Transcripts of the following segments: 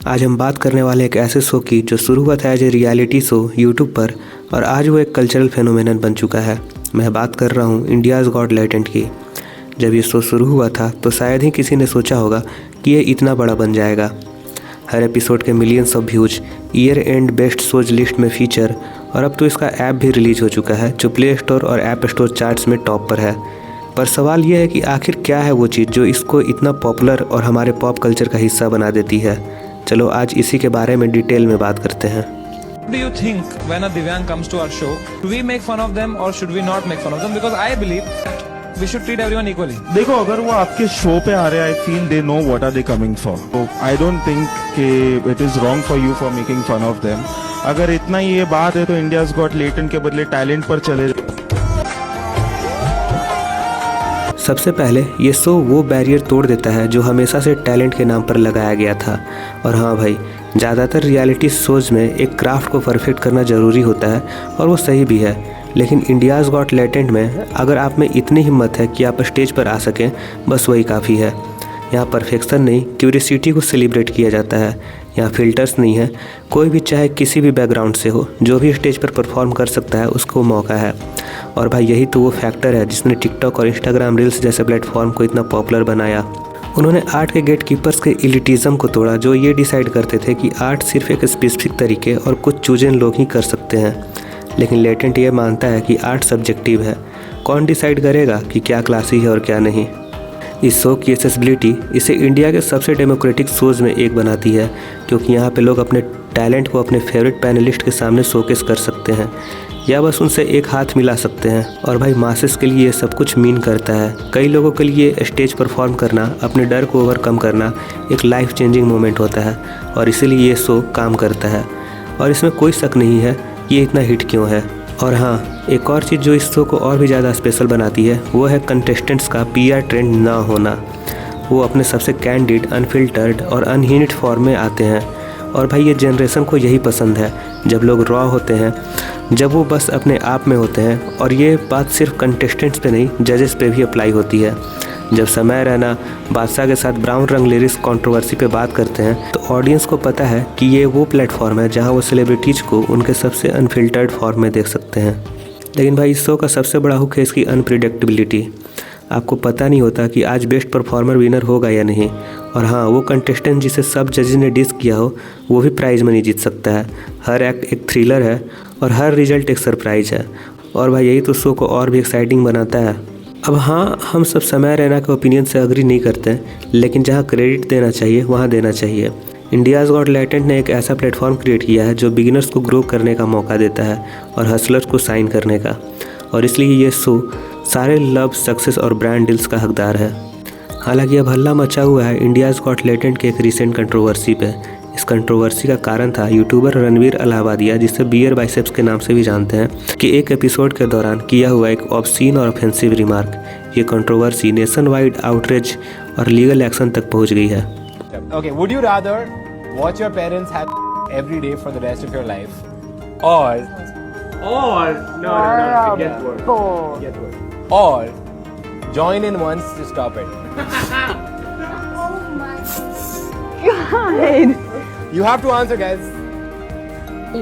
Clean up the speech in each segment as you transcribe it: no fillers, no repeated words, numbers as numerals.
आज हम बात करने वाले एक ऐसे शो की जो शुरू हुआ था as a reality show YouTube पर और आज वो एक कल्चरल फेनोमेनन बन चुका है। मैं बात कर रहा हूँ इंडियाज़ गॉट टैलेंट की। जब ये शो शुरू हुआ था तो शायद ही किसी ने सोचा होगा कि ये इतना बड़ा बन जाएगा। हर एपिसोड के millions of views, year and best shows list में फीचर और अब तो इसका ऐप भी रिलीज हो चुका है जो प्ले स्टोर और ऐप स्टोर चार्ट्स में टॉप पर है। पर सवाल यह है कि आखिर क्या है वो चीज़ जो इसको इतना पॉपुलर और हमारे पॉप कल्चर का हिस्सा बना देती है। चलो आज इसी के बारे में डिटेल में बात करते हैं। Do you think when a Divyang comes to our show, do we make fun of them or should we not make fun of them? Because I believe we should treat everyone equally. देखो, अगर वो आपके show पे आ रहे हैं, I feel they know what are they coming for. So I don't think कि it is wrong for you for making fun of them. अगर इतना ही ये बात है तो India's Got Talent के बदले टैलेंट पर चले। सबसे पहले ये शो वो बैरियर तोड़ देता है जो हमेशा से टैलेंट के नाम पर लगाया गया था। और हाँ भाई, ज़्यादातर रियलिटी शोज़ में एक क्राफ्ट को परफेक्ट करना ज़रूरी होता है और वो सही भी है, लेकिन इंडियाज़ गॉट टैलेंट में अगर आप में इतनी हिम्मत है कि आप स्टेज पर आ सकें, बस वही काफ़ी है। यहाँ परफेक्शन नहीं, क्यूरियोसिटी को सेलिब्रेट किया जाता है। यहाँ फिल्टर्स नहीं है, कोई भी चाहे किसी भी बैकग्राउंड से हो, जो भी स्टेज पर परफॉर्म कर सकता है उसको मौका है। और भाई यही तो वो फैक्टर है जिसने टिकटॉक और इंस्टाग्राम रील्स जैसे प्लेटफॉर्म को इतना पॉपुलर बनाया। उन्होंने आर्ट के गेट कीपर्स के एलिटिज़म को तोड़ा जो ये डिसाइड करते थे कि आर्ट सिर्फ एक स्पेसिफिक तरीके और कुछ चूजन लोग ही कर सकते हैं। लेकिन लेटेंट ये मानता है कि आर्ट सब्जेक्टिव है, कौन डिसाइड करेगा कि क्या क्लासी है और क्या नहीं। इस शो की एक्सेसिबिलिटी इसे इंडिया के सबसे डेमोक्रेटिक शोज़ में एक बनाती है, क्योंकि यहाँ पे लोग अपने टैलेंट को अपने फेवरेट पैनलिस्ट के सामने शोकेस कर सकते हैं या बस उनसे एक हाथ मिला सकते हैं। और भाई मासेस के लिए ये सब कुछ मीन करता है। कई लोगों के लिए स्टेज परफॉर्म करना, अपने डर को ओवरकम करना एक लाइफ चेंजिंग मोमेंट होता है और इसीलिए ये शो काम करता है। और इसमें कोई शक नहीं है ये इतना हिट क्यों है। और हाँ, एक और चीज़ जो इस शो को और भी ज़्यादा स्पेशल बनाती है वो है कंटेस्टेंट्स का PR ट्रेंड ना होना। वो अपने सबसे कैंडिड, अनफिल्टर्ड और अनहिंज्ड फॉर्म में आते हैं। और भाई ये जनरेशन को यही पसंद है, जब लोग रॉ होते हैं, जब वो बस अपने आप में होते हैं। और ये बात सिर्फ कंटेस्टेंट्स पे नहीं, जजेस पे भी अप्लाई होती है। जब समय रैना बादशाह के साथ ब्राउन रंग लिरिक्स कंट्रोवर्सी पे बात करते हैं तो ऑडियंस को पता है कि ये वो प्लेटफॉर्म है जहां वो सेलिब्रिटीज़ को उनके सबसे अनफिल्टर्ड फॉर्म में देख सकते हैं। लेकिन भाई इस शो का सबसे बड़ा हुक है इसकी अनप्रिडिक्टेबिलिटी। आपको पता नहीं होता कि आज बेस्ट परफॉर्मर विनर होगा या नहीं। और हाँ, वो कंटेस्टेंट जिसे सब जजेस ने डिस किया हो वो भी प्राइज़ मनी जीत सकता है। हर एक्ट एक थ्रिलर है और हर रिजल्ट एक सरप्राइज़ है। और भाई यही तो शो को और भी एक्साइटिंग बनाता है। अब हाँ, हम सब समय रैना के ओपिनियन से अग्री नहीं करते हैं, लेकिन जहाँ क्रेडिट देना चाहिए वहाँ देना चाहिए। इंडियाज़ गॉट टैलेंट ने एक ऐसा प्लेटफॉर्म क्रिएट किया है जो बिगिनर्स को ग्रो करने का मौका देता है और हसलर्स को साइन करने का। और इसलिए ये शो सारे लव, सक्सेस और ब्रांड डील्स का हकदार है। हालांकि अब हल्ला मचा हुआ है इंडियाज़ गॉट टैलेंट के एक रिसेंट कंट्रोवर्सी पे। इस कंट्रोवर्सी का कारण था यूट्यूबर रणवीर अलाहाबादिया, जिसे बियर बाइसेप्स के नाम से भी जानते हैं, कि एक एपिसोड के दौरान किया हुआ एक ऑब्सीन और ऑफेंसिव रिमार्क। ये कंट्रोवर्सी नेशन वाइड आउटरीच और लीगल एक्शन तक पहुंच गई है। Okay, would you rather watch your parents have every day for the rest of your life, or join in once to stop it? God. You have to answer, guys.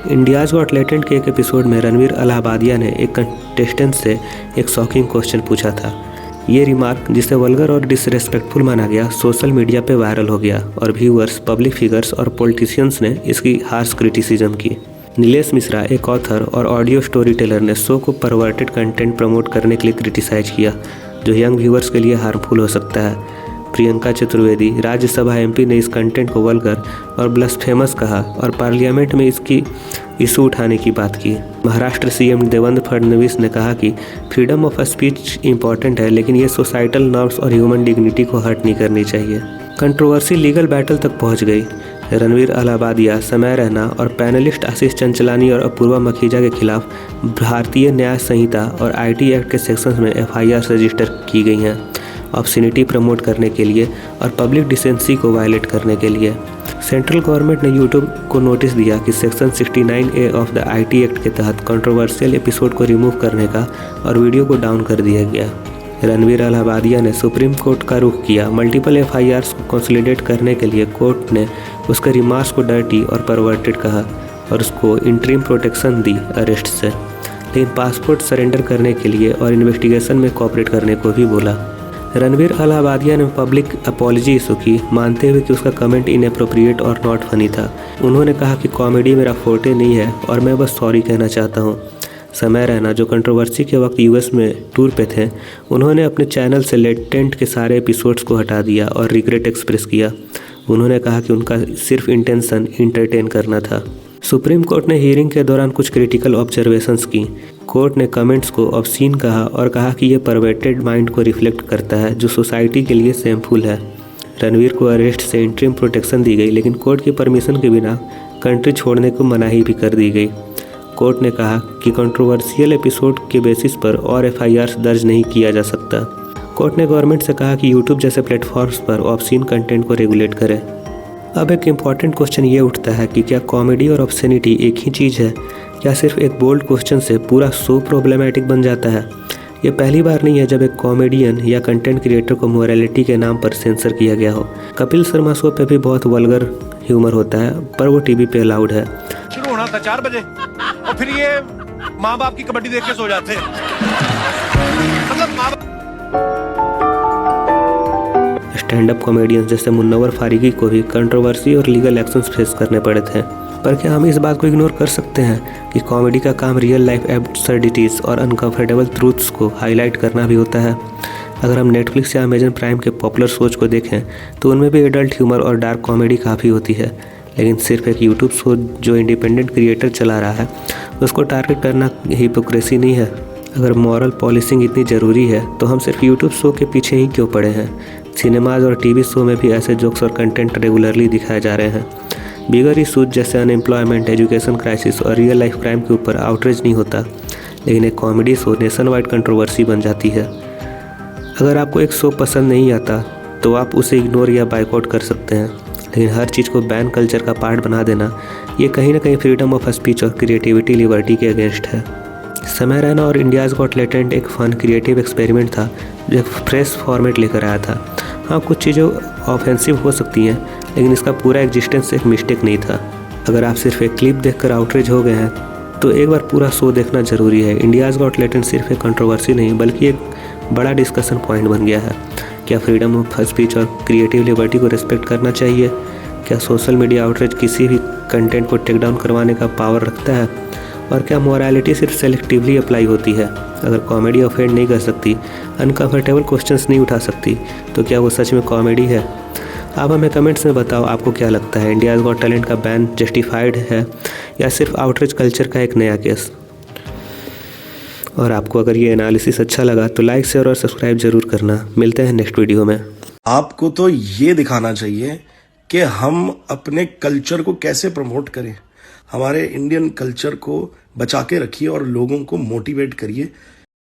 India's got talent के एक episode में रणवीर अलाहाबादिया ने एक contestant से एक shocking question पूछा था। ये रिमार्क, जिसे वल्गर और डिसरेस्पेक्टफुल माना गया, सोशल मीडिया पे वायरल हो गया और व्यूअर्स, पब्लिक फिगर्स और पॉलिटिशियंस ने इसकी हार्श क्रिटिसिज्म की। नीलेश मिश्रा, एक ऑथर और ऑडियो स्टोरी टेलर, ने शो को परवर्टेड कंटेंट प्रमोट करने के लिए क्रिटिसाइज किया जो यंग व्यूअर्स के लिए हार्मफुल हो सकता है। प्रियंका चतुर्वेदी, राज्यसभा MP, ने इस कंटेंट को वल्गर और ब्लास्फेमस कहा और पार्लियामेंट में इसकी इशू उठाने की बात की। महाराष्ट्र CM देवेंद्र फडणवीस ने कहा कि फ्रीडम ऑफ स्पीच इम्पॉर्टेंट है, लेकिन ये सोसाइटल नॉर्म्स और ह्यूमन डिग्निटी को हर्ट नहीं करनी चाहिए। कंट्रोवर्सी लीगल बैटल तक पहुंच गई। रणवीर अलाहाबादिया, समय रैना और पैनलिस्ट आशीष चंचलानी और अपूर्वा मखीजा के खिलाफ भारतीय न्याय संहिता और IT एक्ट के सेक्शंस में FIR रजिस्टर की गई हैं, ऑब्सिनिटी प्रमोट करने के लिए और पब्लिक डिसेंसी को वायलेट करने के लिए। सेंट्रल गवर्नमेंट ने यूट्यूब को नोटिस दिया कि section 69A of the IT act के तहत कंट्रोवर्शियल एपिसोड को रिमूव करने का और वीडियो को डाउन कर दिया गया। रणवीर अलाहाबादिया ने सुप्रीम कोर्ट का रुख किया। मल्टीपल FIRs को कंसोलिडेट करने के लिए कोर्ट ने उसके रिमार्क्स को डर्टी और परवर्टेड कहा और उसको इंटरिम प्रोटेक्शन दी अरेस्ट से, लेकिन पासपोर्ट सरेंडर करने के लिए और इन्वेस्टिगेशन में कोऑपरेट करने को भी बोला। रणवीर अलाहाबादिया ने पब्लिक अपॉलजी इशू की, मानते हुए कि उसका कमेंट इनएप्रोप्रिएट और नॉट फनी था। उन्होंने कहा कि कॉमेडी मेरा फोर्टे नहीं है और मैं बस सॉरी कहना चाहता हूँ। समय रैना, जो कंट्रोवर्सी के वक्त यूएस में टूर पे थे, उन्होंने अपने चैनल से लेटेंट के सारे एपिसोड्स को हटा दिया और रिग्रेट एक्सप्रेस किया। उन्होंने कहा कि उनका सिर्फ इंटेंशन इंटरटेन करना था। सुप्रीम कोर्ट ने हियरिंग के दौरान कुछ क्रिटिकल ऑब्जर्वेशंस की। कोर्ट ने कमेंट्स को ऑब्सीन कहा और कहा कि यह परवर्टेड माइंड को रिफ्लेक्ट करता है जो सोसाइटी के लिए शेमफुल है। रणवीर को अरेस्ट से इंटरिम प्रोटेक्शन दी गई, लेकिन कोर्ट की परमिशन के बिना कंट्री छोड़ने को मनाही भी कर दी गई। कोर्ट ने कहा कि कंट्रोवर्शियल एपिसोड के बेसिस पर और FIR दर्ज नहीं किया जा सकता। कोर्ट ने गवर्नमेंट से कहा कि यूट्यूब जैसे प्लेटफॉर्म्स पर ऑब्सीन कंटेंट को रेगुलेट करे। अब एक इम्पॉर्टेंट क्वेश्चन ये उठता है कि क्या कॉमेडी और ऑब्ससेनिटी एक ही चीज़ है? क्या सिर्फ एक बोल्ड क्वेश्चन से पूरा शो प्रॉब्लमेटिक बन जाता है? ये पहली बार नहीं है जब एक कॉमेडियन या कंटेंट क्रिएटर को मोरालिटी के नाम पर सेंसर किया गया हो। कपिल शर्मा शो पे भी बहुत वल्गर ह्यूमर होता है, पर वो टीवी पे अलाउड है। शुरू होना था 4 बजे और फिर ये माँ बाप की कबड्डी देख के सो जाते हैं। मतलब स्टैंड अप कॉमेडियंस जैसे मुन्नवर फारिकी को भी कंट्रोवर्सी और लीगल एक्शंस फेस करने पड़े थे। पर क्या हम इस बात को इग्नोर कर सकते हैं कि कॉमेडी का काम रियल लाइफ एब्सर्डिटीज़ और अनकंफर्टेबल ट्रूथ्स को हाईलाइट करना भी होता है? अगर हम नेटफ्लिक्स या अमेजन प्राइम के पॉपुलर शोज को देखें तो उनमें भी एडल्ट ह्यूमर और डार्क कॉमेडी काफ़ी होती है, लेकिन सिर्फ एक यूट्यूब शो जो इंडिपेंडेंट क्रिएटर चला रहा है उसको टारगेट करना हिपोक्रेसी नहीं है। अगर मॉरल पॉलिसिंग इतनी ज़रूरी है तो हम सिर्फ यूट्यूब शो के पीछे ही क्यों पड़े हैं? सिनेमाज और टीवी शो में भी ऐसे जोक्स और कंटेंट रेगुलरली दिखाए जा रहे हैं। बिगर इशूज जैसे अनएम्प्लॉयमेंट, एजुकेशन क्राइसिस और रियल लाइफ क्राइम के ऊपर आउटरीच नहीं होता, लेकिन एक comedy show nation wide controversy बन जाती है। अगर आपको एक शो पसंद नहीं आता तो आप उसे इग्नोर या बाइकआउट कर सकते हैं, लेकिन हर चीज़ को बैन कल्चर का पार्ट बना देना ये कहीं ना कहीं फ्रीडम ऑफ स्पीच और क्रिएटिविटी लिबर्टी के अगेंस्ट है। समय रैना और इंडियाज़ गॉट टैलेंट एक फन क्रिएटिव एक्सपेरिमेंट था जो एक फ्रेश फॉर्मेट लेकर आया था। हाँ, कुछ चीज़ें ऑफेंसिव हो सकती हैं, लेकिन इसका पूरा एग्जिस्टेंस एक मिस्टेक नहीं था। अगर आप सिर्फ एक क्लिप देखकर आउटरीच हो गए हैं तो एक बार पूरा शो देखना ज़रूरी है। इंडियाज़ गॉट टैलेंट सिर्फ एक कंट्रोवर्सी नहीं बल्कि एक बड़ा डिस्कशन पॉइंट बन गया है। क्या फ्रीडम ऑफ स्पीच और क्रिएटिव लिबर्टी को रिस्पेक्ट करना चाहिए? क्या सोशल मीडिया आउटरीच किसी भी कंटेंट को टेक डाउन करवाने का पावर रखता है? और क्या मोरालिटी सिर्फ सेलेक्टिवली अप्लाई होती है? अगर कॉमेडी ऑफेंड नहीं कर सकती, अनकंफर्टेबल क्वेश्चंस नहीं उठा सकती, तो क्या वो सच में कॉमेडी है? आप हमें कमेंट्स में बताओ आपको क्या लगता है, इंडियाज़ गॉट टैलेंट का बैन जस्टिफाइड है या सिर्फ आउटरीच कल्चर का एक नया केस? और आपको अगर ये एनालिसिस अच्छा लगा तो लाइक, शेयर और सब्सक्राइब जरूर करना। मिलते हैं नेक्स्ट वीडियो में। आपको तो ये दिखाना चाहिए कि हम अपने कल्चर को कैसे प्रमोट करें, हमारे इंडियन कल्चर को बचा के रखिए और लोगों को मोटिवेट करिए